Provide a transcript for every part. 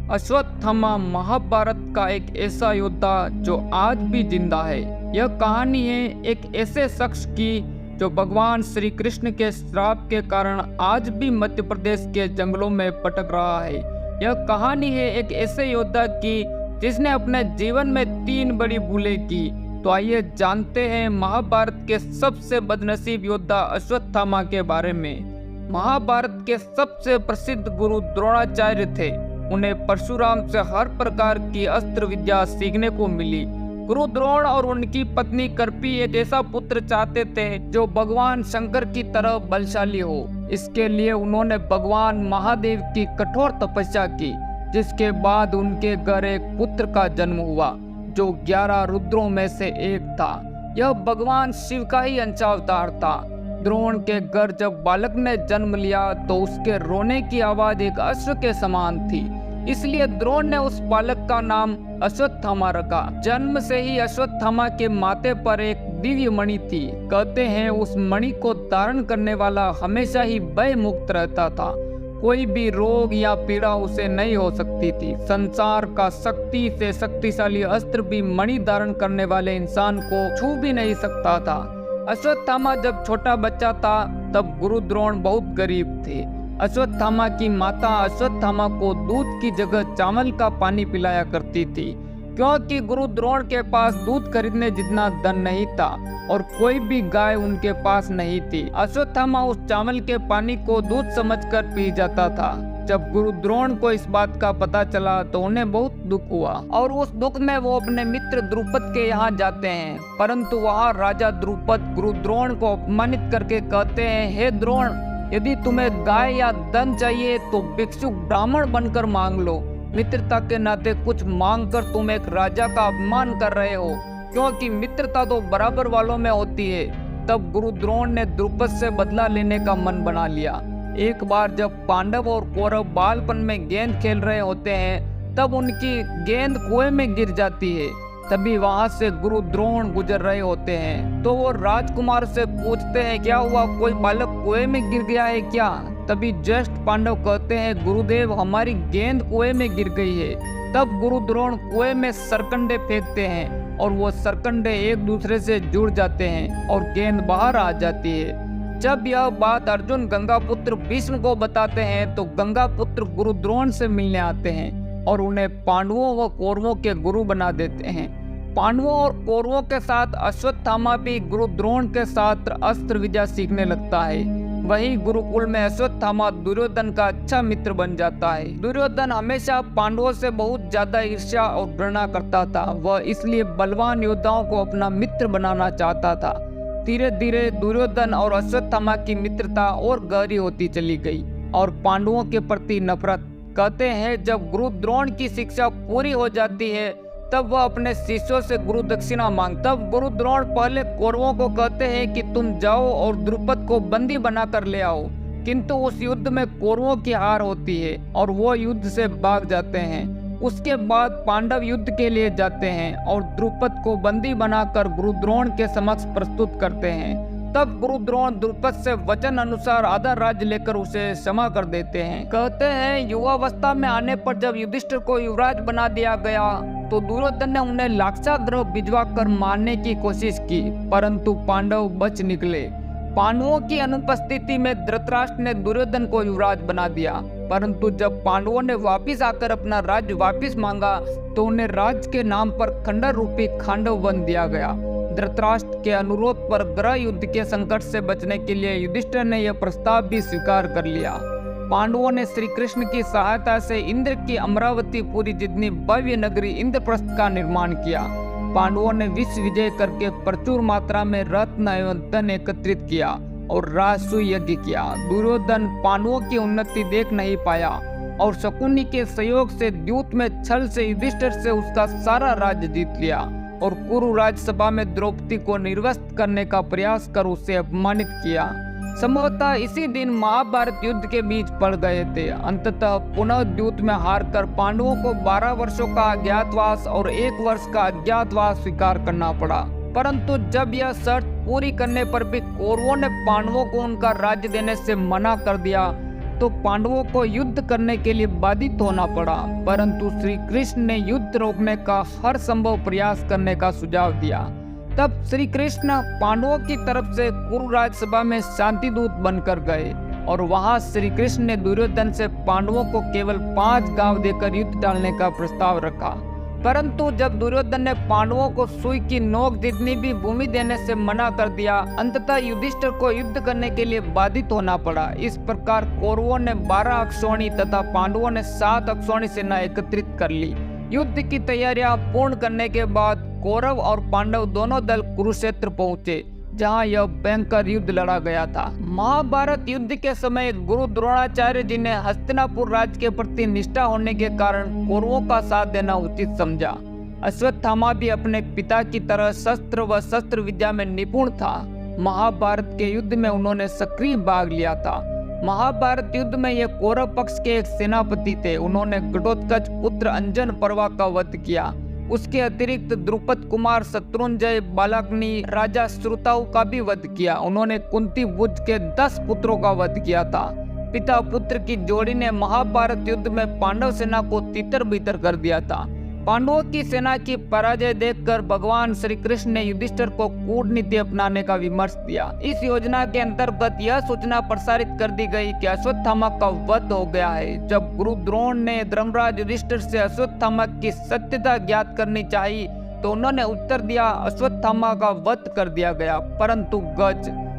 अश्वत्थामा महाभारत का एक ऐसा योद्धा जो आज भी जिंदा है। यह कहानी है एक ऐसे शख्स की जो भगवान श्री कृष्ण के श्राप के कारण आज भी मध्य प्रदेश के जंगलों में भटक रहा है। यह कहानी है एक ऐसे योद्धा की जिसने अपने जीवन में 3 बड़ी भूलें की। तो आइए जानते हैं महाभारत के सबसे बदनसीब योद्धा अश्वत्थामा के बारे में। महाभारत के सबसे प्रसिद्ध गुरु द्रोणाचार्य थे। उन्हें परशुराम से हर प्रकार की अस्त्र विद्या सीखने को मिली। गुरु द्रोण और उनकी पत्नी कर्पी एक ऐसा पुत्र चाहते थे जो भगवान शंकर की तरह बलशाली हो। इसके लिए उन्होंने भगवान महादेव की कठोर तपस्या की, जिसके बाद उनके घर एक पुत्र का जन्म हुआ जो 11 रुद्रों में से एक था। यह भगवान शिव का ही अंशावतार था। द्रोण के घर जब बालक ने जन्म लिया तो उसके रोने की आवाज एक अश्व के समान थी, इसलिए द्रोण ने उस बालक का नाम अश्वत्थामा रखा। जन्म से ही अश्वत्थामा के माथे पर एक दिव्य मणि थी। कहते हैं उस मणि को धारण करने वाला हमेशा ही भय मुक्त रहता था। कोई भी रोग या पीड़ा उसे नहीं हो सकती थी। संसार का शक्ति से शक्तिशाली अस्त्र भी मणि धारण करने वाले इंसान को छू भी नहीं सकता था। अश्वत्थामा जब छोटा बच्चा था तब गुरु द्रोण बहुत गरीब थे। अश्वत्थामा की माता अश्वत्थामा को दूध की जगह चावल का पानी पिलाया करती थी, क्योंकि गुरु द्रोण के पास दूध खरीदने जितना धन नहीं था और कोई भी गाय उनके पास नहीं थी। अश्वत्थामा उस चावल के पानी को दूध समझकर पी जाता था। जब गुरु द्रोण को इस बात का पता चला तो उन्हें बहुत दुख हुआ और उस दुख में वो अपने मित्र द्रुपद के यहाँ जाते हैं, परंतु वहाँ राजा द्रुपद गुरु द्रोण को अपमानित करके कहते हैं, हे द्रोण, यदि तुम्हें गाय या धन चाहिए तो भिक्षुक ब्राह्मण बनकर मांग लो। मित्रता के नाते कुछ मांग कर तुम एक राजा का अपमान कर रहे हो, क्योंकि मित्रता तो बराबर वालों में होती है। तब गुरु द्रोण ने द्रुपद से बदला लेने का मन बना लिया। एक बार जब पांडव और कौरव बालपन में गेंद खेल रहे होते हैं तब उनकी गेंद कुएं में गिर जाती है। तभी वहां से गुरु द्रोण गुजर रहे होते हैं तो वो राजकुमार से पूछते हैं, क्या हुआ, कोई बालक कुएं में गिर गया है क्या? तभी ज्येष्ठ पांडव कहते हैं, गुरुदेव, हमारी गेंद कुएं में गिर गई है। तब गुरु द्रोण कुएं में सरकंडे फेंकते हैं और वो सरकंडे एक दूसरे से जुड़ जाते हैं और गेंद बाहर आ जाती है। जब यह बात अर्जुन गंगापुत्र भीष्म को बताते हैं तो गंगापुत्र गुरु द्रोण से मिलने आते हैं और उन्हें पांडवों व कौरवों के गुरु बना देते हैं। पांडवों और कौरवों के साथ अश्वत्थामा भी गुरु द्रोण के साथ अस्त्र विद्या सीखने लगता है। वही गुरुकुल में अश्वत्थामा दुर्योधन का अच्छा मित्र बन जाता है। दुर्योधन हमेशा पांडवों से बहुत ज्यादा ईर्ष्या और घृणा करता था। वह इसलिए बलवान योद्धाओं को अपना मित्र बनाना चाहता था। धीरे धीरे दुर्योधन और अश्वत्थामा की मित्रता और गहरी होती चली गई और पांडवों के प्रति नफरत। कहते हैं जब गुरु द्रोण की शिक्षा पूरी हो जाती है तब वह अपने शिष्यों से गुरु दक्षिणा मांगता। तब गुरु द्रोण पहले कौरवों को कहते हैं कि तुम जाओ और द्रुपद को बंदी बनाकर ले आओ, किंतु उस युद्ध में कौरवों की हार होती है और वो युद्ध से भाग जाते हैं। उसके बाद पांडव युद्ध के लिए जाते हैं और द्रुपद को बंदी बनाकर गुरु द्रोण के समक्ष प्रस्तुत करते हैं। तब गुरु द्रोण द्रुपद से वचन अनुसार आधा राज्य लेकर उसे क्षमा कर देते हैं। कहते हैं युवावस्था में आने पर जब युधिष्ठिर को युवराज बना दिया गया तो दुर्योधन ने उन्हें लाक्षागृह भिजवा कर मारने की कोशिश की, परंतु पांडव बच निकले। पांडवों की अनुपस्थिति में धृतराष्ट्र ने दुर्योधन को युवराज बना दिया, परंतु जब पांडवों ने वापिस आकर अपना राज्य वापिस मांगा तो उन्हें राज्य के नाम पर खंडर रूपी खांडव वन दिया गया। धृतराष्ट्र के अनुरोध पर गृह युद्ध के संकट से बचने के लिए युधिष्ठिर ने यह प्रस्ताव भी स्वीकार कर लिया। पांडवों ने श्री कृष्ण की सहायता से इंद्र की अमरावतीपुरी जितनी भव्य नगरी इंद्रप्रस्थ का निर्माण किया। पांडवों ने विश्व विजय करके प्रचुर मात्रा में रत्न एवं धन एकत्रित किया और राजसूय यज्ञ किया। दुर्योधन पांडवों की उन्नति देख नहीं पाया और शकुनी के सहयोग से द्यूत में छल से युधिष्ठिर से उसका सारा राज्य जीत लिया और कुरु राज्यसभा में द्रौपदी को निर्वस्त्र करने का प्रयास कर उसे अपमानित किया। संभवतः इसी दिन महाभारत युद्ध के बीच पड़ गए थे। अंततः पुनः द्यूत में हारकर पांडवों को 12 वर्षों का अज्ञातवास और 1 वर्ष का अज्ञातवास स्वीकार करना पड़ा। परंतु जब यह शर्त पूरी करने पर भी कौरवों ने पांडवों को उनका राज्य देने से मना कर दिया तो पांडवों को युद्ध करने के लिए बाधित होना पड़ा, परंतु श्री कृष्ण ने युद्ध रोकने का हर संभव प्रयास करने का सुझाव दिया। तब श्री कृष्ण पांडवों की तरफ से कुरुराज सभा में शांति दूत बनकर गए और वहां श्री कृष्ण ने दुर्योधन से पांडवों को केवल 5 गांव देकर युद्ध टालने का प्रस्ताव रखा। परंतु जब दुर्योधन ने पांडवों को सुई की नोक जितनी भी भूमि देने से मना कर दिया, अंततः युधिष्ठिर को युद्ध करने के लिए बाधित होना पड़ा। इस प्रकार कौरवों ने 12 अक्षौणी तथा पांडवों ने 7 अक्षौणी सेना एकत्रित कर ली। युद्ध की तैयारियां पूर्ण करने के बाद कौरव और पांडव दोनों दल कुरुक्षेत्र पहुंचे, जहां यह भयंकर युद्ध लड़ा गया था। महाभारत युद्ध के समय गुरु द्रोणाचार्य जी ने हस्तिनापुर राज्य के प्रति निष्ठा होने के कारण कौरवों का साथ देना उचित समझा। अश्वत्थामा भी अपने पिता की तरह शस्त्र व शस्त्र विद्या में निपुण था। महाभारत के युद्ध में उन्होंने सक्रिय भाग लिया था। महाभारत युद्ध में ये कौरव पक्ष के एक सेनापति थे। उन्होंने घटोत्कच पुत्र अंजन पर्वा का वध किया। उसके अतिरिक्त द्रुपद कुमार शत्रुंजय बालाग्नि राजा श्रुताऊ का भी वध किया। उन्होंने कुंती भुज के 10 पुत्रों का वध किया था। पिता पुत्र की जोड़ी ने महाभारत युद्ध में पांडव सेना को तितर बितर कर दिया था। पांडवों की सेना की पराजय देखकर भगवान श्री कृष्ण ने युधिष्ठिर को कूटनीति अपनाने का विमर्श दिया। इस योजना के अंतर्गत यह सूचना प्रसारित कर दी गई कि अश्वत्थामा का वध हो गया है। जब गुरु द्रोण ने धर्मराज युधिष्ठिर से अश्वत्थामा की सत्यता ज्ञात करनी चाहिए तो उन्होंने उत्तर दिया, अश्वत्थामा का वध कर दिया गया,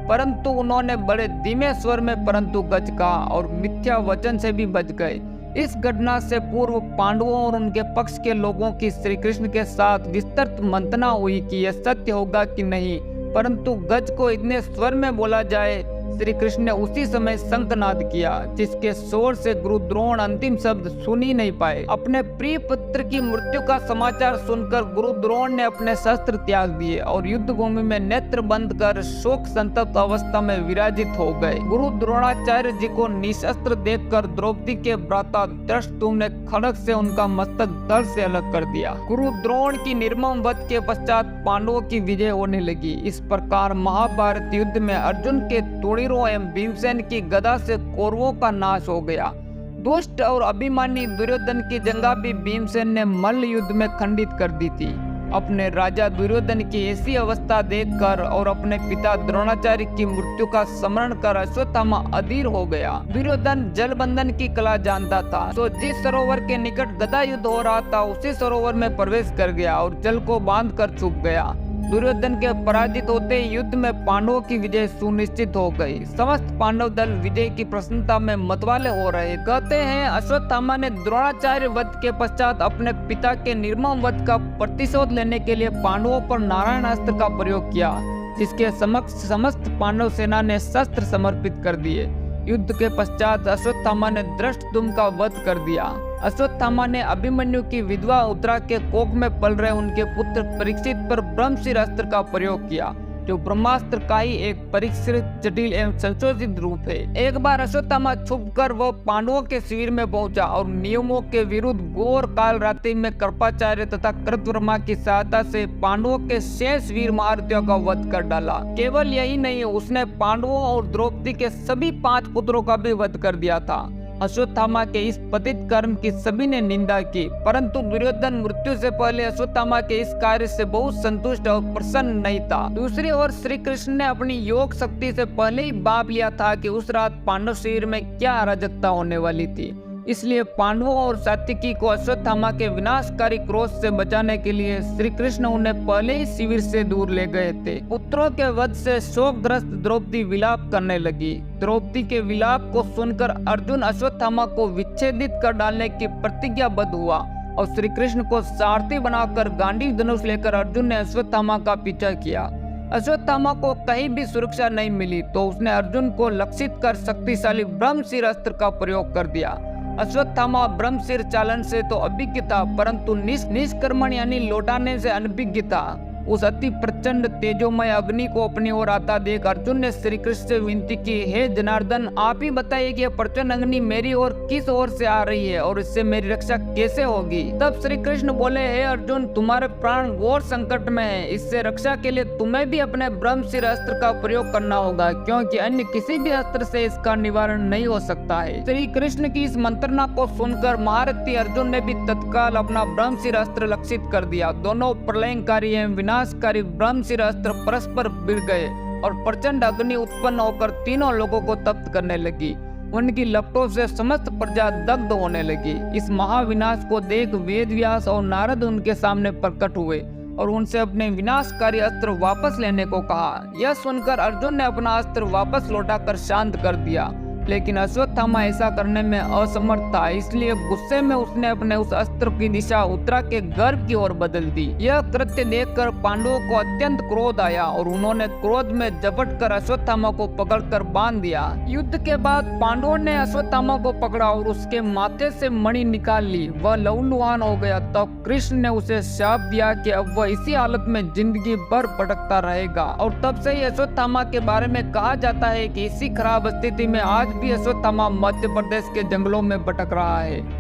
परंतु उन्होंने बड़े धीमे स्वर में परंतु गज कहा और मिथ्या वचन से भी बच गए। इस घटना से पूर्व पांडवों और उनके पक्ष के लोगों की श्री कृष्ण के साथ विस्तृत मंथना हुई कि यह सत्य होगा कि नहीं, परंतु गज को इतने स्वर में बोला जाए। श्री कृष्ण ने उसी समय शंखनाद किया, जिसके शोर से गुरु द्रोण अंतिम शब्द सुन ही नहीं पाए। अपने प्रिय पुत्र की मृत्यु का समाचार सुनकर गुरु द्रोण ने अपने शस्त्र त्याग दिए और युद्ध भूमि में नेत्र बंद कर शोक संतप्त अवस्था में विराजित हो गए। गुरु द्रोणाचार्य जी को निशस्त्र देखकर द्रौपदी के भ्राता धृष्टद्युम्न ने खड़ग से उनका मस्तक धड़ से अलग कर दिया। गुरु द्रोण की निर्मम वध के पश्चात पांडवों की विजय होने लगी। इस प्रकार महाभारत युद्ध में अर्जुन के तोड़ीरों एवं भीमसेन की गदा से कौरवों का नाश हो गया। दुष्ट और अभिमानी दुर्योधन की जंगा भी भीमसेन ने मल्ल युद्ध में खंडित कर दी थी। अपने राजा दुर्योधन की ऐसी अवस्था देखकर और अपने पिता द्रोणाचार्य की मृत्यु का स्मरण कर अश्वत्थामा अधीर हो गया। दुर्योधन जल बंधन की कला जानता था, तो जिस सरोवर के निकट गदा युद्ध हो रहा था उसी सरोवर में प्रवेश कर गया और जल को बांध कर छुप गया। दुर्योधन के पराजित होते युद्ध में पांडवों की विजय सुनिश्चित हो गई। समस्त पांडव दल विजय की प्रसन्नता में मतवाले हो रहे। कहते हैं अश्वत्थामा ने द्रोणाचार्य वध के पश्चात अपने पिता के निर्मम वध का प्रतिशोध लेने के लिए पांडवों पर नारायण अस्त्र का प्रयोग किया, जिसके समक्ष समस्त पांडव सेना ने शस्त्र समर्पित कर दिए। युद्ध के पश्चात अश्वत्थामा ने धृष्टद्युम्न का वध कर दिया। अश्वत्थामा ने अभिमन्यु की विधवा उत्तरा के कोख में पल रहे उनके पुत्र परीक्षित पर ब्रह्मशिर अस्त्र का प्रयोग किया, जो ब्रह्मास्त्र का ही एक परीक्षित जटिल एवं संशोधित रूप है। एक बार अश्वत्थामा छुपकर वह पांडवों के शिविर में पहुंचा और नियमों के विरुद्ध घोर काल रात्रि में कृपाचार्य तथा कृतवर्मा की सहायता से पांडवों के शेष वीर महारथियों का वध कर डाला। केवल यही नहीं, उसने पांडवों और द्रौपदी के सभी 5 पुत्रों का भी वध कर दिया था। अश्वत्थामा के इस पतित कर्म की सभी ने निंदा की, परंतु दुर्योधन मृत्यु से पहले अश्वत्थामा के इस कार्य से बहुत संतुष्ट और प्रसन्न नहीं था। दूसरी ओर श्री कृष्ण ने अपनी योग शक्ति से पहले ही भांप लिया था कि उस रात पांडव शिविर में क्या अराजकता होने वाली थी। इसलिए पांडवों और सात्विकी को अश्वत्थामा के विनाशकारी क्रोध से बचाने के लिए श्री कृष्ण उन्हें पहले ही शिविर से दूर ले गए थे। पुत्रों के वध से शोकग्रस्त द्रौपदी विलाप करने लगी। द्रौपदी के विलाप को सुनकर अर्जुन अश्वत्थामा को विच्छेदित कर डालने की प्रतिज्ञाबद्ध हुआ और श्री कृष्ण को सारथी बनाकर गांडीव धनुष लेकर अर्जुन ने अश्वत्थामा का पीछा किया। अश्वत्थामा को कहीं भी सुरक्षा नहीं मिली तो उसने अर्जुन को लक्षित कर शक्तिशाली ब्रह्मशिर अस्त्र का प्रयोग कर दिया। अश्वत्थामा ब्रह्मशिर चालन से तो अभिज्ञ था, परंतु निष्कर्मण यानी लौटाने से अनभिज्ञ था। उस अति प्रचंड तेजोमय अग्नि को अपनी ओर आता देख अर्जुन ने श्री कृष्ण से विनती की, हे जनार्दन, आप ही बताइए कि यह प्रचंड अग्नि मेरी ओर किस ओर से आ रही है और इससे मेरी रक्षा कैसे होगी। तब श्री कृष्ण बोले, हे अर्जुन, तुम्हारे प्राण घोर संकट में है। इससे रक्षा के लिए तुम्हें भी अपने ब्रह्मशिर अस्त्र का प्रयोग करना होगा, क्योंकि अन्य किसी भी अस्त्र से इसका निवारण नहीं हो सकता है। श्री कृष्ण की इस मंत्रणा को सुनकर महारथी अर्जुन ने भी तत्काल अपना ब्रह्मशिर अस्त्र लक्षित कर दिया। दोनों प्रलयंकारी एवं विनाशकारी ब्रह्मशिर अस्त्र परस्पर भिड़ गए और प्रचंड अग्नि उत्पन्न होकर तीनों लोगों को तप्त करने लगी। उनकी लपटों से समस्त प्रजा दग्ध होने लगी। इस महाविनाश को देख वेद व्यास और नारद उनके सामने प्रकट हुए और उनसे अपने विनाशकारी अस्त्र वापस लेने को कहा। यह सुनकर अर्जुन ने अपना अस्त्र वापस लौटाकर शांत कर दिया, लेकिन अश्वत्थामा ऐसा करने में असमर्थ था, इसलिए गुस्से में उसने अपने उस अस्त्र की दिशा उत्तरा के गर्भ की ओर बदल दी। यह कृत्य देखकर पांडवों को अत्यंत क्रोध आया और उन्होंने क्रोध में झपटकर अश्वत्थामा को पकड़कर बांध दिया। युद्ध के बाद पांडवों ने अश्वत्थामा को पकड़ा और उसके माथे से मणि निकाल ली। वह लहूलुहान हो गया। तब कृष्ण ने उसे शाप दिया कि अब वह इसी हालत में जिंदगी भर भटकता रहेगा। और तब से ही अश्वत्थामा के बारे में कहा जाता है कि इसी खराब स्थिति में आज भी अश्वत्थामा मध्य प्रदेश के जंगलों में भटक रहा है।